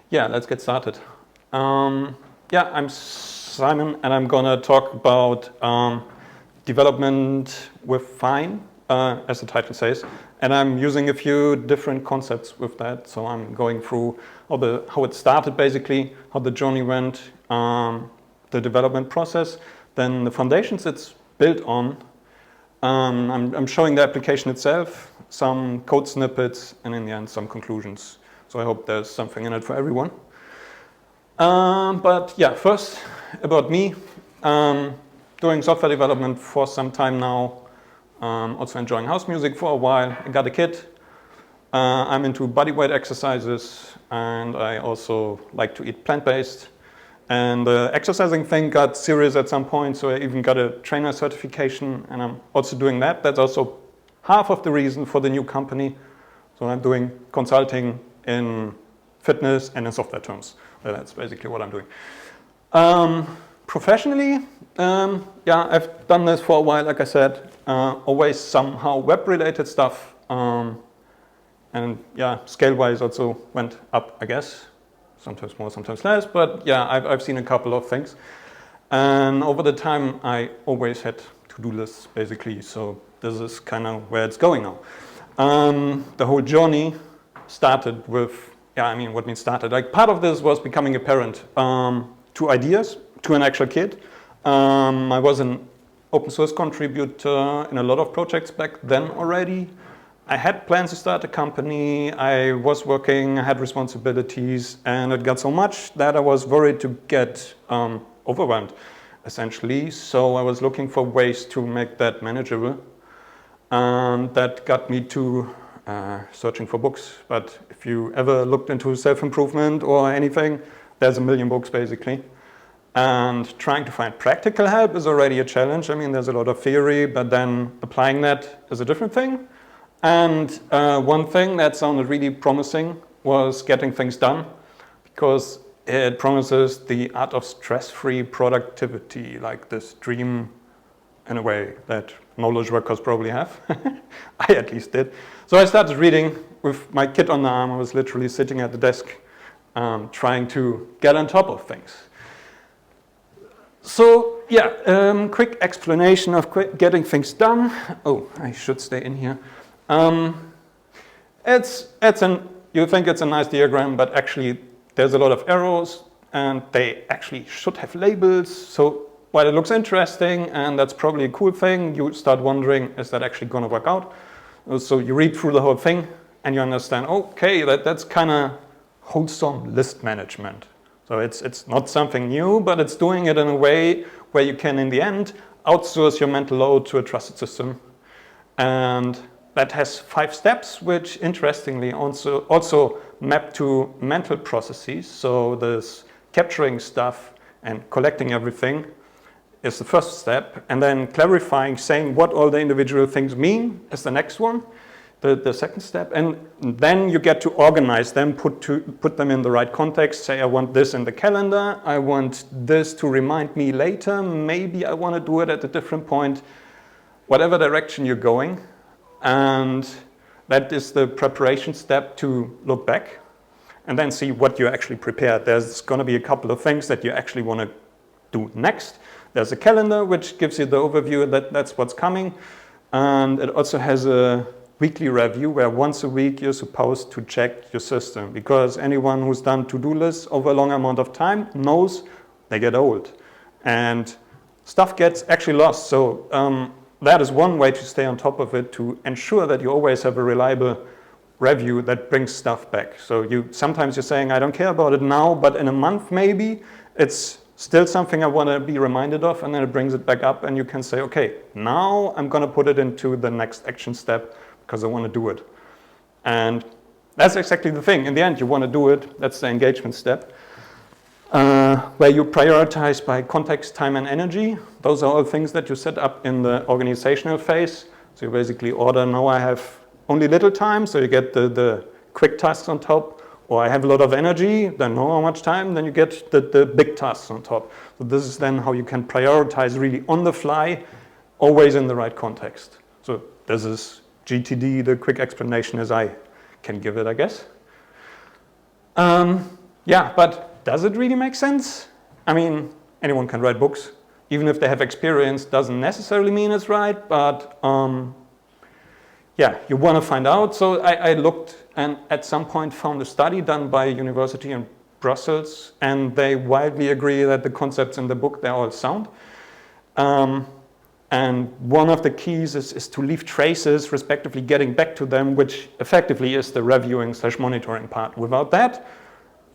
Yeah, let's get started. Yeah, I'm Simon, and I'm gonna talk about development with Fyne, as the title says. And I'm using a few different concepts with that. So I'm going through how it started, basically, how the journey went, the development process, then the foundations it's built on. I'm showing the application itself, some code snippets, and in the end, some conclusions. So I hope there's something in it for everyone. But yeah, first about me. Doing software development for some time now. Also enjoying house music for a while. I got a kid. I'm into bodyweight exercises, and I also like to eat plant-based. And the exercising thing got serious at some point, so I even got a trainer certification, and I'm also doing that. That's also half of the reason for the new company. So I'm doing consulting in fitness and in software terms. That's basically what I'm doing. Professionally, yeah, I've done this for a while, like I said, always somehow web-related stuff. And yeah, scale-wise also went up, I guess. Sometimes more, sometimes less, but yeah, I've seen a couple of things. And over the time, I always had to-do lists, basically, so this is kind of where it's going now. The whole journey started with, yeah, I mean, what means started? Like, part of this was becoming a parent to ideas, to an actual kid. I was an open source contributor in a lot of projects back then already. I had plans to start a company, I was working, I had responsibilities, and it got so much that I was worried to get overwhelmed, essentially. So I was looking for ways to make that manageable. And that got me to searching for books. But if you ever looked into self-improvement or anything, there's a million books, basically. And trying to find practical help is already a challenge. I mean, there's a lot of theory, but then applying that is a different thing. And one thing that sounded really promising was getting things done, because it promises the art of stress-free productivity, like this dream, in a way, that knowledge workers probably have. I at least did. So I started reading with my kid on the arm. I was literally sitting at the desk trying to get on top of things. So yeah, quick explanation of getting things done. Oh, I should stay in here. You think it's a nice diagram, but actually there's a lot of arrows, and they actually should have labels. So while it looks interesting, and that's probably a cool thing, you start wondering, is that actually going to work out? So you read through the whole thing, and you understand, okay, that's kind of wholesome list management. So it's not something new, but it's doing it in a way where you can, in the end, outsource your mental load to a trusted system. And that has 5 steps, which interestingly also map to mental processes. So this capturing stuff and collecting everything is the first step. And then clarifying, saying what all the individual things mean is the next one, the second step. And then you get to organize them, put them in the right context. Say, I want this in the calendar. I want this to remind me later. Maybe I want to do it at a different point. Whatever direction you're going. And that is the preparation step to look back and then see what you actually prepared. There's going to be a couple of things that you actually want to do next. There's a calendar, which gives you the overview that that's what's coming. And it also has a weekly review where once a week you're supposed to check your system, because anyone who's done to-do lists over a long amount of time knows they get old and stuff gets actually lost. So that is one way to stay on top of it, to ensure that you always have a reliable review that brings stuff back. So sometimes you're saying, I don't care about it now, but in a month maybe, it's still something I want to be reminded of, and then it brings it back up, and you can say, okay, now I'm going to put it into the next action step because I want to do it. And that's exactly the thing. In the end, you want to do it. That's the engagement step. Where you prioritize by context, time, and energy. Those are all things that you set up in the organizational phase. So you basically order, now I have only little time, so you get the quick tasks on top. Or I have a lot of energy, then know how much time, then you get the big tasks on top. So this is then how you can prioritize really on the fly, always in the right context. So this is GTD, the quick explanation as I can give it, I guess. Yeah, but does it really make sense? I mean, anyone can write books. Even if they have experience, doesn't necessarily mean it's right, but yeah, you want to find out. So I looked and at some point found a study done by a university in Brussels, and they widely agree that the concepts in the book, they're all sound. And one of the keys is to leave traces, respectively getting back to them, which effectively is the reviewing/monitoring part. Without that,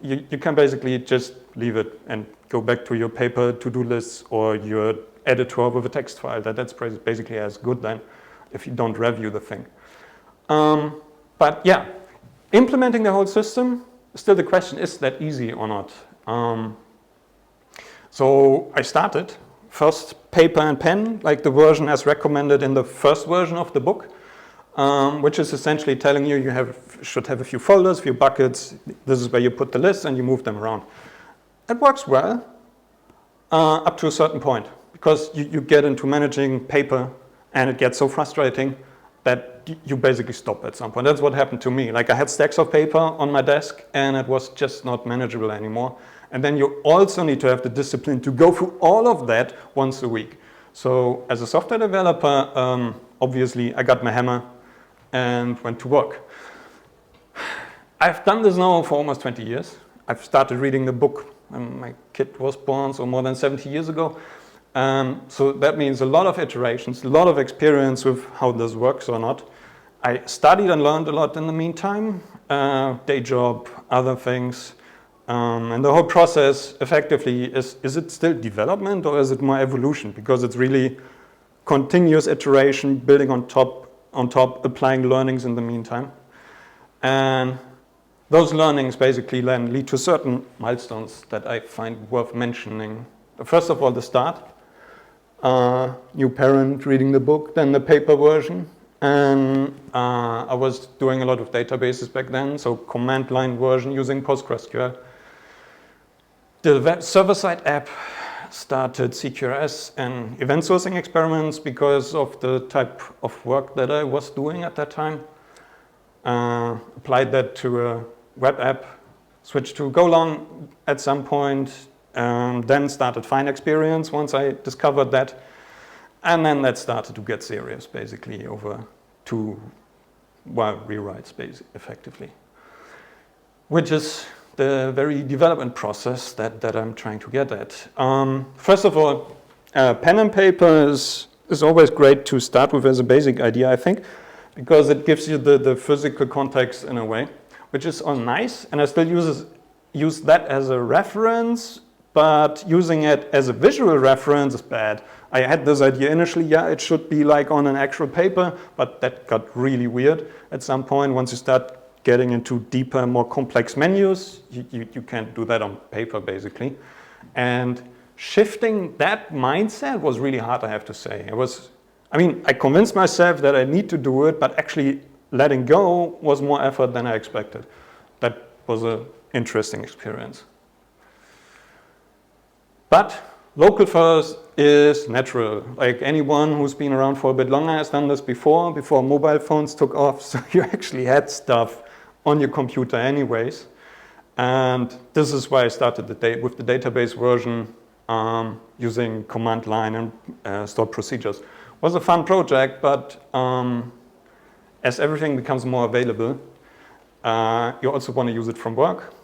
you can basically just leave it and go back to your paper to-do lists or your editor with a text file. That's basically as good then if you don't review the thing. But yeah, implementing the whole system, still the question, is that easy or not? So I started. First, paper and pen, like the version as recommended in the first version of the book, which is essentially telling you should have a few folders, a few buckets. This is where you put the lists and you move them around. It works well up to a certain point, because you get into managing paper and it gets so frustrating that you basically stop at some point. That's what happened to me. Like I had stacks of paper on my desk and it was just not manageable anymore. And then you also need to have the discipline to go through all of that once a week. So as a software developer, obviously I got my hammer and went to work. I've done this now for almost 20 years. I've started reading the book when my kid was born, so more than 70 years ago. So that means a lot of iterations, a lot of experience with how this works or not. I studied and learned a lot in the meantime, day job, other things. And the whole process effectively is it still development or is it more evolution? Because it's really continuous iteration, building on top, applying learnings in the meantime. And those learnings basically then lead to certain milestones that I find worth mentioning. First of all, the start. New parent reading the book, then the paper version. And I was doing a lot of databases back then, so command line version using PostgreSQL. The server-side app started CQRS and event-sourcing experiments because of the type of work that I was doing at that time. Applied that to a web app, switched to Golang at some point, then started Fyne experience once I discovered that. And then that started to get serious, basically, over to rewrites, effectively, which is the very development process that I'm trying to get at. First of all, pen and paper is always great to start with as a basic idea, I think, because it gives you the physical context in a way, which is all nice, and I still use that as a reference, but using it as a visual reference is bad. I had this idea initially, yeah, it should be like on an actual paper, but that got really weird at some point. Once you start getting into deeper, more complex menus, you can't do that on paper, basically. And shifting that mindset was really hard, I have to say. I convinced myself that I need to do it, but actually letting go was more effort than I expected. That was an interesting experience. But local first is natural. Like anyone who's been around for a bit longer has done this before mobile phones took off, so you actually had stuff on your computer anyways. And this is why I started with the database version using command line and stored procedures. It was a fun project, but as everything becomes more available, you also want to use it from work.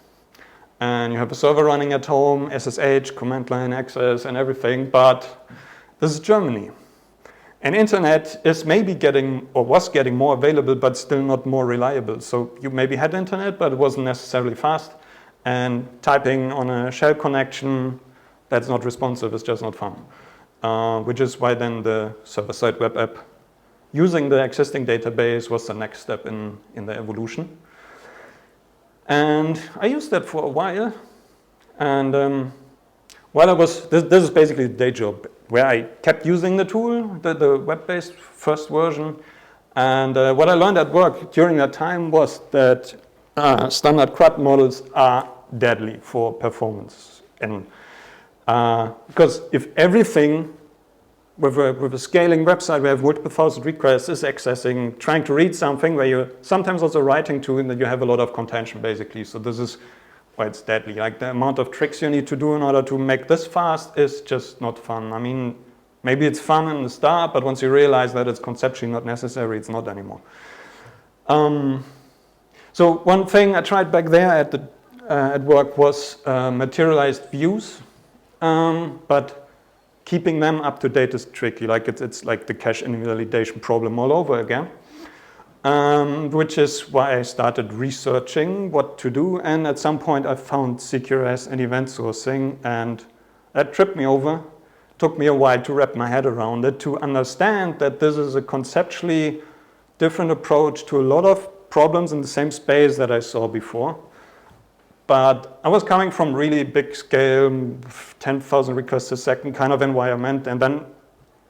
And you have a server running at home, SSH, command line access and everything, but this is Germany. And internet is maybe was getting more available, but still not more reliable. So you maybe had internet, but it wasn't necessarily fast. And typing on a shell connection that's not responsive is just not fun. Which is why then the server-side web app using the existing database was the next step in the evolution. And I used that for a while. And while this is basically the day job, where I kept using the tool, the web-based first version. And what I learned at work during that time was that standard CRUD models are deadly for performance. And because if everything with a scaling website where you have multiple thousand requests is accessing, trying to read something where you're sometimes also writing to, and that you have a lot of contention, basically. So this is why it's deadly. Like the amount of tricks you need to do in order to make this fast is just not fun. I mean, maybe it's fun in the start, but once you realize that it's conceptually not necessary, it's not anymore. So one thing I tried back there at work was materialized views, but keeping them up to date is tricky. Like it's like the cache invalidation problem all over again. Which is why I started researching what to do, and at some point I found CQRS and EventSourcing, and that tripped me over. Took me a while to wrap my head around it, to understand that this is a conceptually different approach to a lot of problems in the same space that I saw before. But I was coming from really big scale, 10,000 requests a second kind of environment, and then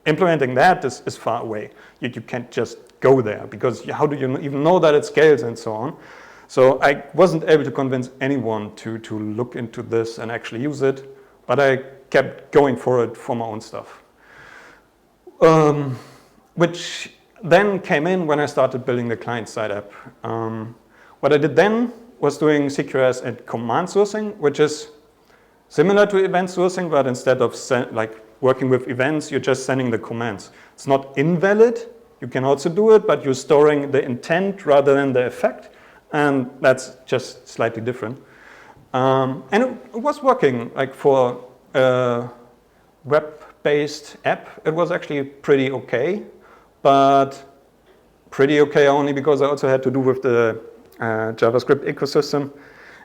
implementing that is far away. You can't just go there, because how do you even know that it scales and so on? So I wasn't able to convince anyone to look into this and actually use it, but I kept going for it for my own stuff. Which then came in when I started building the client-side app. What I did then was doing CQRS and command sourcing, which is similar to event sourcing, but instead of like working with events, you're just sending the commands. It's not invalid. You can also do it, but you're storing the intent rather than the effect, and that's just slightly different. And it was working. Like for a web-based app, it was actually pretty okay, but pretty okay only because I also had to do with the JavaScript ecosystem,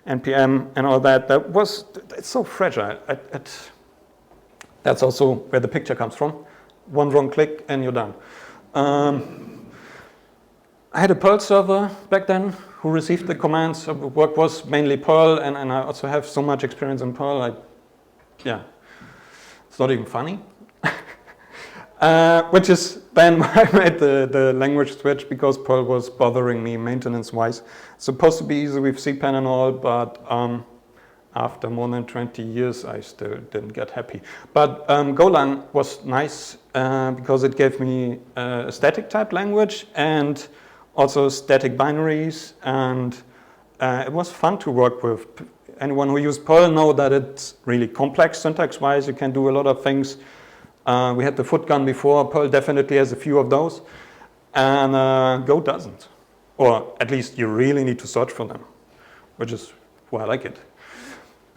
NPM, and all that. It's so fragile. That's also where the picture comes from. One wrong click and you're done. I had a Perl server back then who received the commands. Work was mainly Perl, and I also have so much experience in Perl. It's not even funny. Which is then why I made the language switch, because Perl was bothering me maintenance-wise. It's supposed to be easy with CPAN and all, but after more than 20 years, I still didn't get happy. But Golang was nice because it gave me a static type language and also static binaries, and it was fun to work with. Anyone who used Perl know that it's really complex syntax-wise. You can do a lot of things. We had the foot gun before. Perl definitely has a few of those, and Go doesn't. Or at least you really need to search for them, which is why I like it.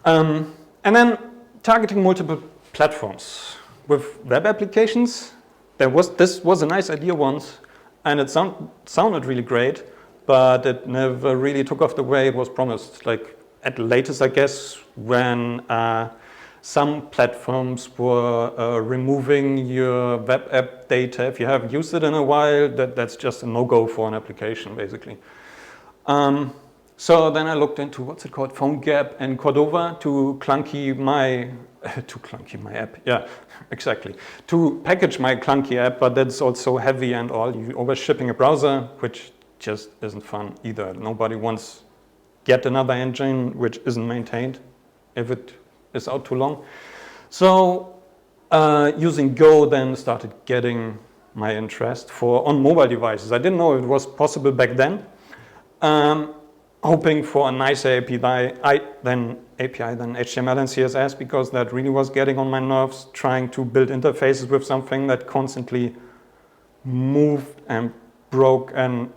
And then targeting multiple platforms. With web applications, this was a nice idea once, and it sounded really great, but it never really took off the way it was promised. Like at the latest, I guess, when some platforms were removing your web app data. If you haven't used it in a while, that's just a no-go for an application, basically. So then I looked into, what's it called, PhoneGap and Cordova to clunky my app. Yeah, exactly. To package my clunky app, but that's also heavy and all. You're always shipping a browser, which just isn't fun either. Nobody wants yet another engine which isn't maintained if it is out too long. So using Go then started getting my interest on mobile devices. I didn't know it was possible back then. Hoping for a nicer API than HTML and CSS, because that really was getting on my nerves, trying to build interfaces with something that constantly moved and broke and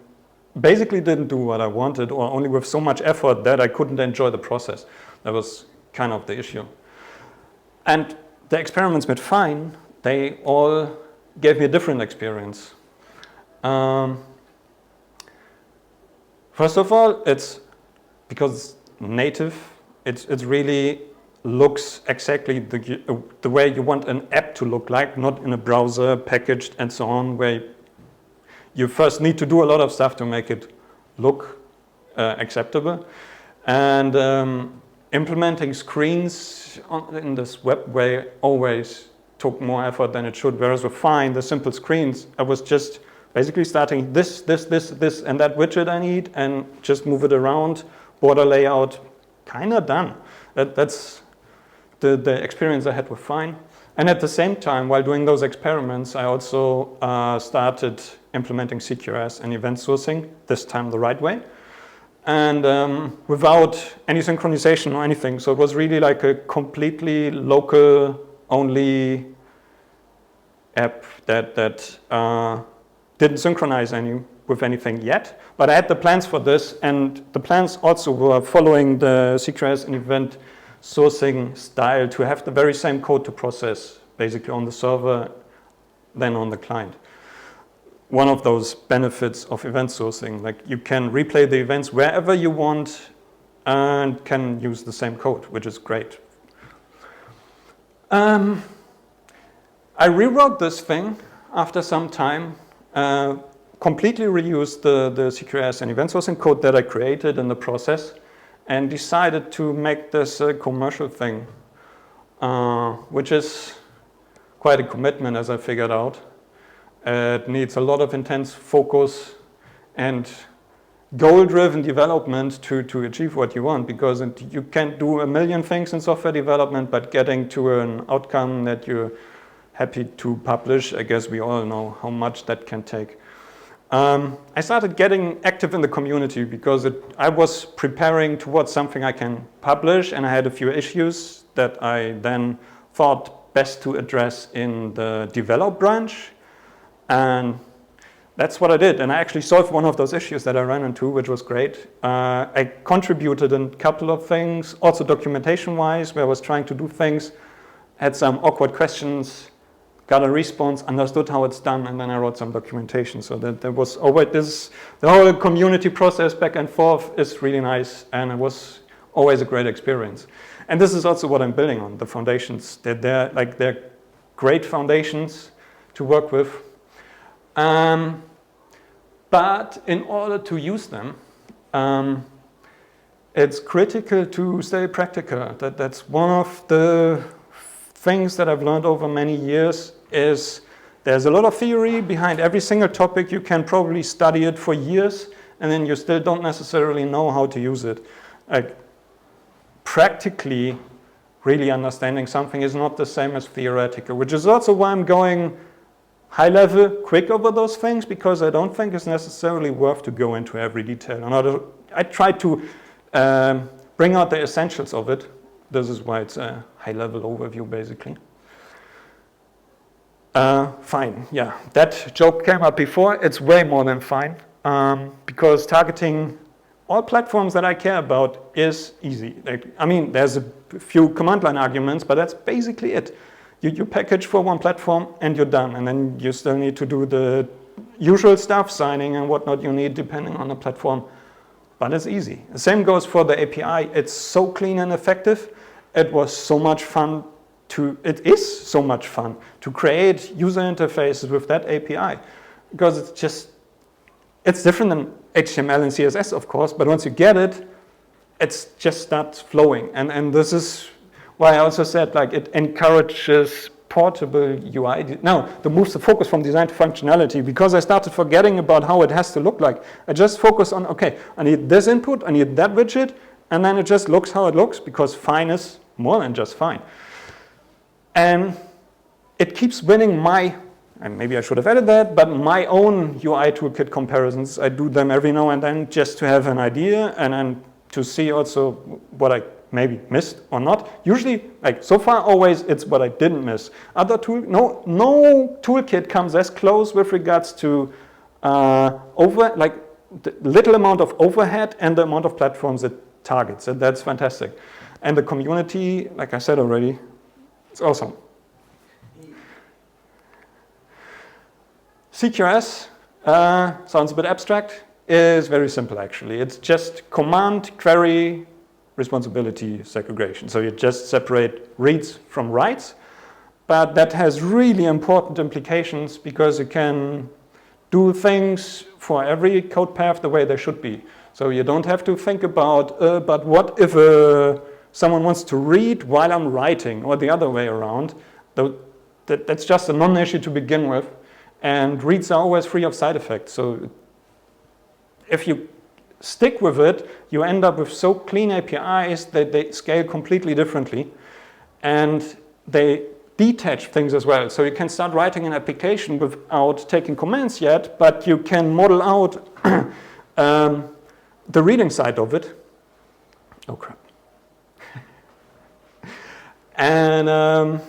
basically didn't do what I wanted, or only with so much effort that I couldn't enjoy the process. That was kind of the issue. And the experiments with Fyne, they all gave me a different experience. First of all, it's because it's native, it really looks exactly the way you want an app to look like, not in a browser, packaged and so on, where you first need to do a lot of stuff to make it look acceptable. And implementing screens in this web way always took more effort than it should, whereas with Fyne, the simple screens, I was just basically starting this, and that widget I need, and just move it around, border layout, kind of done. That's the experience I had with Fyne. And at the same time, while doing those experiments, I also started implementing CQRS and event sourcing, this time the right way. and without any synchronization or anything. So it was really like a completely local only app that didn't synchronize with anything yet. But I had the plans for this, and the plans also were following the CQRS and EventSourcing style to have the very same code to process basically on the server than on the client. One of those benefits of event sourcing, like you can replay the events wherever you want and can use the same code, which is great. I rewrote this thing after some time, completely reused the CQRS and event sourcing code that I created in the process, and decided to make this a commercial thing, which is quite a commitment, as I figured out. It needs a lot of intense focus and goal-driven development to achieve what you want, because you can't do a million things in software development, but getting to an outcome that you're happy to publish, I guess we all know how much that can take. I started getting active in the community because I was preparing towards something I can publish, and I had a few issues that I then thought best to address in the develop branch. And that's what I did. And I actually solved one of those issues that I ran into, which was great. I contributed in a couple of things, also documentation-wise, where I was trying to do things, had some awkward questions, got a response, understood how it's done, and then I wrote some documentation. So that there was always the whole community process back and forth is really nice, and it was always a great experience. And this is also what I'm building on, the foundations. They're great foundations to work with. But in order to use them, it's critical to stay practical. That's one of the things that I've learned over many years is there's a lot of theory behind every single topic. You can probably study it for years, and then you still don't necessarily know how to use it. Like, practically, really understanding something is not the same as theoretical, which is also why I'm going high level, quick over those things, because I don't think it's necessarily worth to go into every detail. I try to bring out the essentials of it. This is why it's a high level overview, basically. Fine, yeah, that joke came up before. It's way more than fine, because targeting all platforms that I care about is easy. There's a few command line arguments, but that's basically it. You package for one platform and you're done. And then you still need to do the usual stuff, signing and whatnot you need depending on the platform. But it's easy. The same goes for the API. It's so clean and effective. It is so much fun to create user interfaces with that API. Because it's different than HTML and CSS, of course, but once you get it, it's just starts flowing. And this is why I also said it encourages portable UI. Now, it moves the focus from design to functionality, because I started forgetting about how it has to look like. I just focus on, okay, I need this input, I need that widget, and then it just looks how it looks, because fine is more than just fine. And it keeps winning and maybe I should have added that, but my own UI toolkit comparisons. I do them every now and then just to have an idea, and then to see also what I maybe missed or not. Usually, so far, always it's what I didn't miss. No toolkit comes as close with regards to the little amount of overhead and the amount of platforms it targets. And that's fantastic. And the community, like I said already, it's awesome. CQRS sounds a bit abstract. Is very simple, actually. It's just command, query, responsibility segregation. So you just separate reads from writes, but that has really important implications, because you can do things for every code path the way they should be. So you don't have to think about, but what if someone wants to read while I'm writing, or the other way around? That's just a non-issue to begin with, and reads are always free of side effects. So if you stick with it, you end up with so clean APIs that they scale completely differently, and they detach things as well. So you can start writing an application without taking commands yet, but you can model out the reading side of it, oh crap. And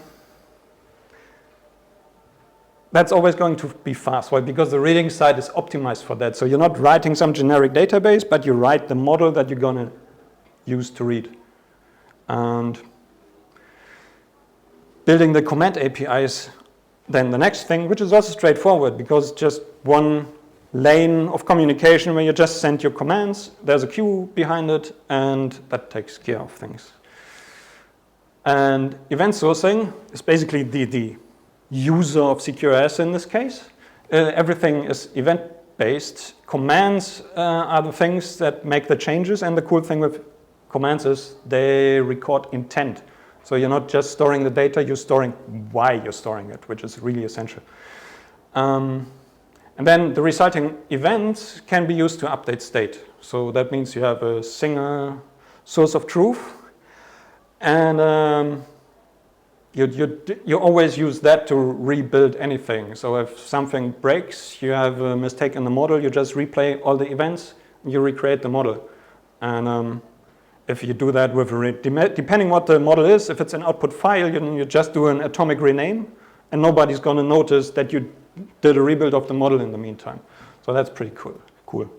that's always going to be fast, right? Because the reading side is optimized for that. So you're not writing some generic database, but you write the model that you're going to use to read. And building the command APIs, then the next thing, which is also straightforward, because just one lane of communication where you just send your commands, there's a queue behind it, and that takes care of things. And event sourcing is basically the user of CQRS in this case. Everything is event-based. Commands are the things that make the changes, and the cool thing with commands is they record intent. So you're not just storing the data, you're storing why you're storing it, which is really essential. And then the resulting events can be used to update state. So that means you have a single source of truth, and you always use that to rebuild anything. So if something breaks, you have a mistake in the model, you just replay all the events, you recreate the model. And if you do that with depending what the model is, if it's an output file, you just do an atomic rename, and nobody's going to notice that you did a rebuild of the model in the meantime. So that's pretty cool.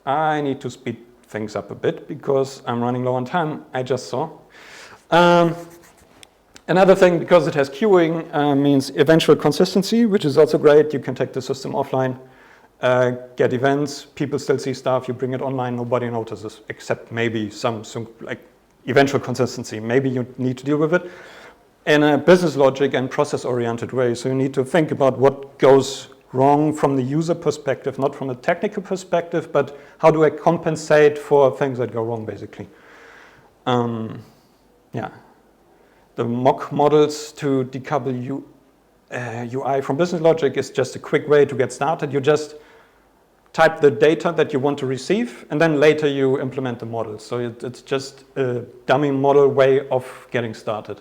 I need to speed things up a bit because I'm running low on time, I just saw. Another thing, because it has queuing, means eventual consistency, which is also great. You can take the system offline, get events, people still see stuff, you bring it online, nobody notices, except maybe some like eventual consistency. Maybe you need to deal with it in a business logic and process-oriented way. So you need to think about what goes wrong from the user perspective, not from a technical perspective, but how do I compensate for things that go wrong, basically. Yeah. The mock models to decouple UI from business logic is just a quick way to get started. You just type the data that you want to receive, and then later you implement the model. So it's just a dummy model way of getting started.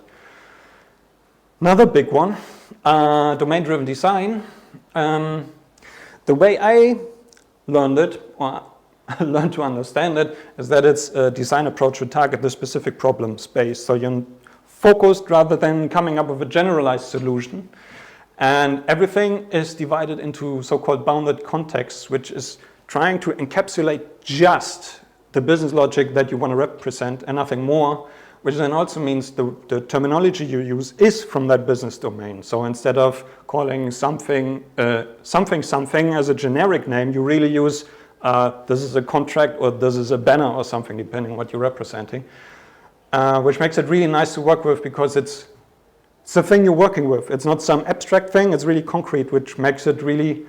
Another big one, domain-driven design. The way I learned it, or learned to understand it, is that it's a design approach to target the specific problem space. So you're focused rather than coming up with a generalized solution. And everything is divided into so-called bounded contexts, which is trying to encapsulate just the business logic that you want to represent and nothing more, which then also means the terminology you use is from that business domain. So instead of calling something something as a generic name, you really use this is a contract or this is a banner or something, depending on what you're representing. Which makes it really nice to work with because it's the thing you're working with. It's not some abstract thing, it's really concrete, which makes it really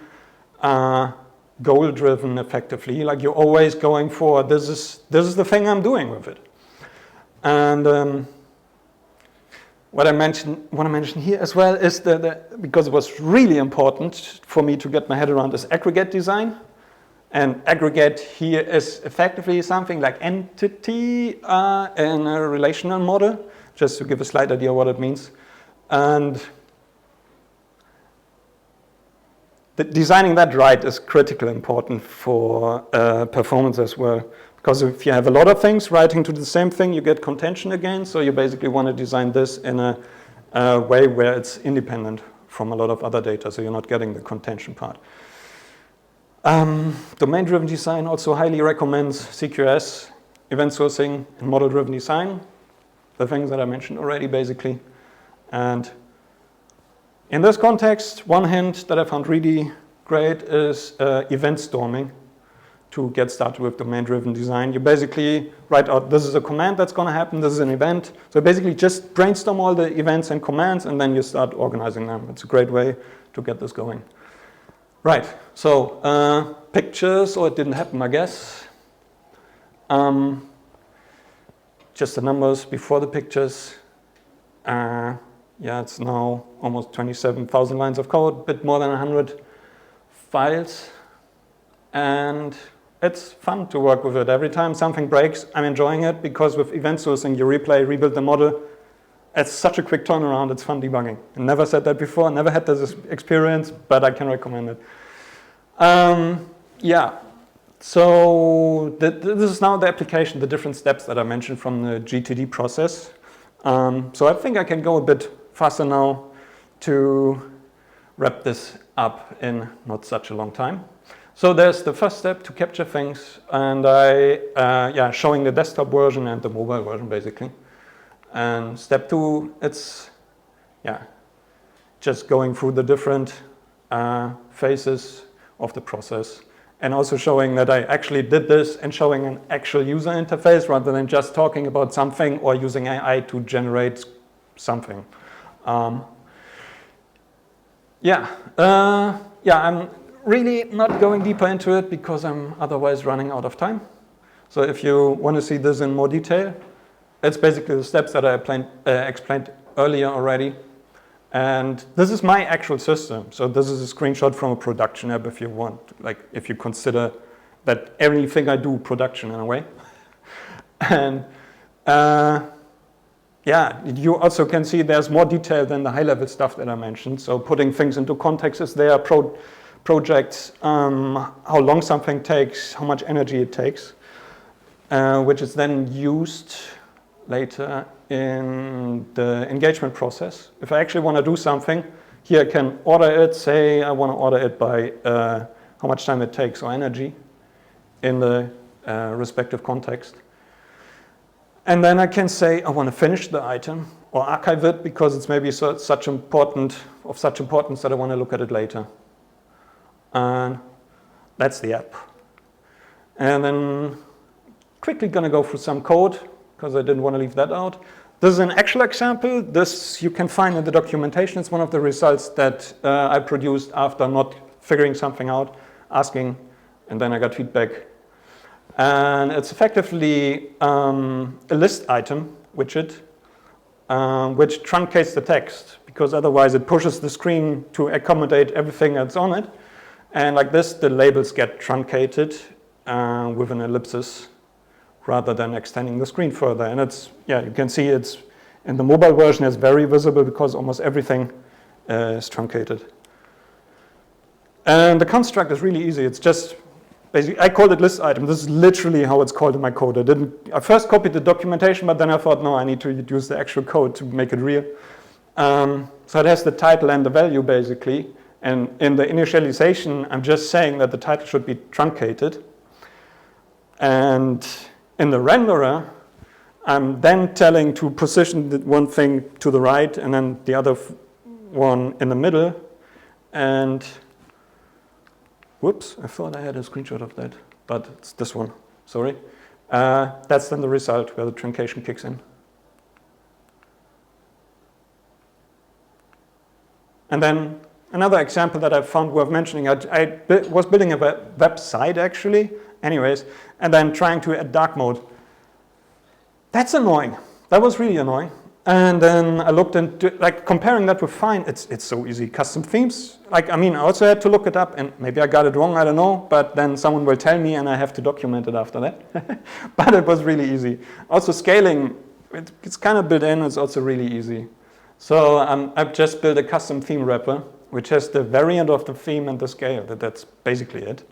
goal-driven effectively. Like you're always going for, this is the thing I'm doing with it. And what I want to mention here as well is because it was really important for me to get my head around is aggregate design. And aggregate here is effectively something like entity in a relational model, just to give a slight idea what it means. And designing that right is critically important for performance as well. Because if you have a lot of things writing to the same thing, you get contention again. So you basically want to design this in a way where it's independent from a lot of other data, so you're not getting the contention part. Domain-driven design also highly recommends CQRS, event sourcing, and model-driven design. The things that I mentioned already, basically. And in this context, one hint that I found really great is event storming to get started with domain-driven design. You basically write out, this is a command that's going to happen, this is an event. So basically just brainstorm all the events and commands, and then you start organizing them. It's a great way to get this going. Right, so pictures, or it didn't happen, I guess. Just the numbers before the pictures. Yeah, it's now almost 27,000 lines of code, a bit more than 100 files. And it's fun to work with it. Every time something breaks, I'm enjoying it, because with event sourcing, you replay, rebuild the model. It's such a quick turnaround, it's fun debugging. I never said that before, never had this experience, but I can recommend it. Yeah, So this is now the application, the different steps that I mentioned from the GTD process. So I think I can go a bit faster now to wrap this up in not such a long time. So there's the first step to capture things, and showing the desktop version and the mobile version basically. And step 2, it's just going through the different phases of the process, and also showing that I actually did this and showing an actual user interface rather than just talking about something or using AI to generate something. I'm really not going deeper into it because I'm otherwise running out of time. So if you want to see this in more detail, it's basically the steps that I explained earlier already. And this is my actual system. So this is a screenshot from a production app if you want, like if you consider that everything I do production in a way. And you also can see there's more detail than the high-level stuff that I mentioned. So putting things into context is there, projects, how long something takes, how much energy it takes, which is then used later in the engagement process. If I actually want to do something, here I can order it, say I want to order it by how much time it takes or energy in the respective context. And then I can say I want to finish the item or archive it because it's maybe of such importance that I want to look at it later. And that's the app. And then quickly going to go through some code because I didn't want to leave that out. This is an actual example. This you can find in the documentation. It's one of the results that I produced after not figuring something out, asking, and then I got feedback. And it's effectively a list item widget, which truncates the text because otherwise it pushes the screen to accommodate everything that's on it. And like this, the labels get truncated with an ellipsis rather than extending the screen further. And it's, you can see it's in the mobile version, it's very visible because almost everything is truncated. And the construct is really easy. It's just basically, I called it list item. This is literally how it's called in my code. I first copied the documentation, but then I thought, no, I need to use the actual code to make it real. So it has the title and the value basically. And in the initialization, I'm just saying that the title should be truncated. And in the renderer, I'm then telling to position the one thing to the right and then the other one in the middle. And whoops, I thought I had a screenshot of that, but it's this one, sorry. That's then the result where the truncation kicks in. And then another example that I found worth mentioning, I was building a website actually, anyways, and then trying to add dark mode. That's annoying. That was really annoying. And then I looked into, like, comparing that with Fyne, it's so easy. Custom themes, like, I mean, I also had to look it up, and maybe I got it wrong, I don't know, but then someone will tell me and I have to document it after that. But it was really easy. Also scaling, it's kind of built in, it's also really easy. So I've just built a custom theme wrapper, which has the variant of the theme and the scale. That's basically it.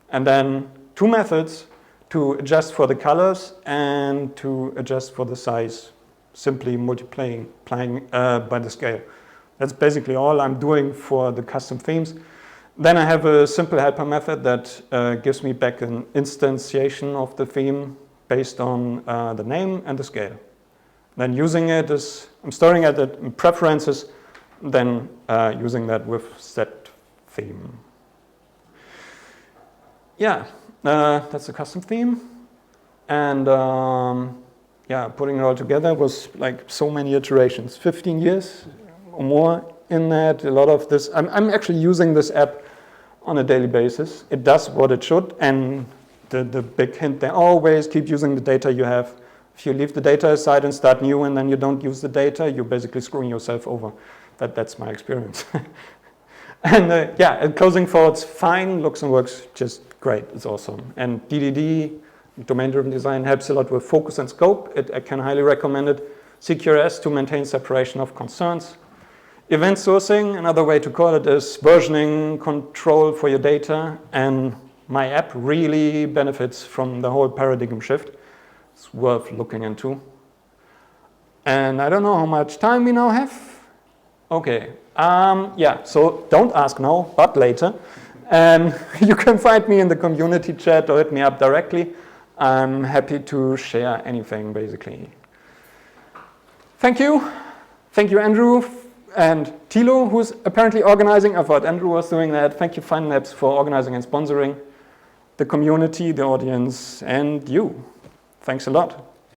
And then 2 methods to adjust for the colors and to adjust for the size, simply multiplying by the scale. That's basically all I'm doing for the custom themes. Then I have a simple helper method that gives me back an instantiation of the theme based on the name and the scale. Then using it is, I'm storing it in preferences, then using that with set theme. Yeah, that's the custom theme. And putting it all together was like so many iterations, 15 years or more in that. A lot of this, I'm actually using this app on a daily basis. It does what it should, and the big hint there, always keep using the data you have. If you leave the data aside and start new and then you don't use the data, you're basically screwing yourself over. That's my experience. And closing thoughts, Fyne, looks and works just great, it's awesome. And DDD, domain-driven design, helps a lot with focus and scope. I can highly recommend it. CQRS to maintain separation of concerns. EventSourcing, another way to call it, is versioning control for your data. And my app really benefits from the whole paradigm shift. It's worth looking into. And I don't know how much time we now have. Okay, yeah, so don't ask now, but later. You can find me in the community chat or hit me up directly. I'm happy to share anything, basically. Thank you. Thank you, Andrew, and Thilo, who's apparently organizing. I thought Andrew was doing that. Thank you, Fyne Labs, for organizing and sponsoring the community, the audience, and you. Thanks a lot.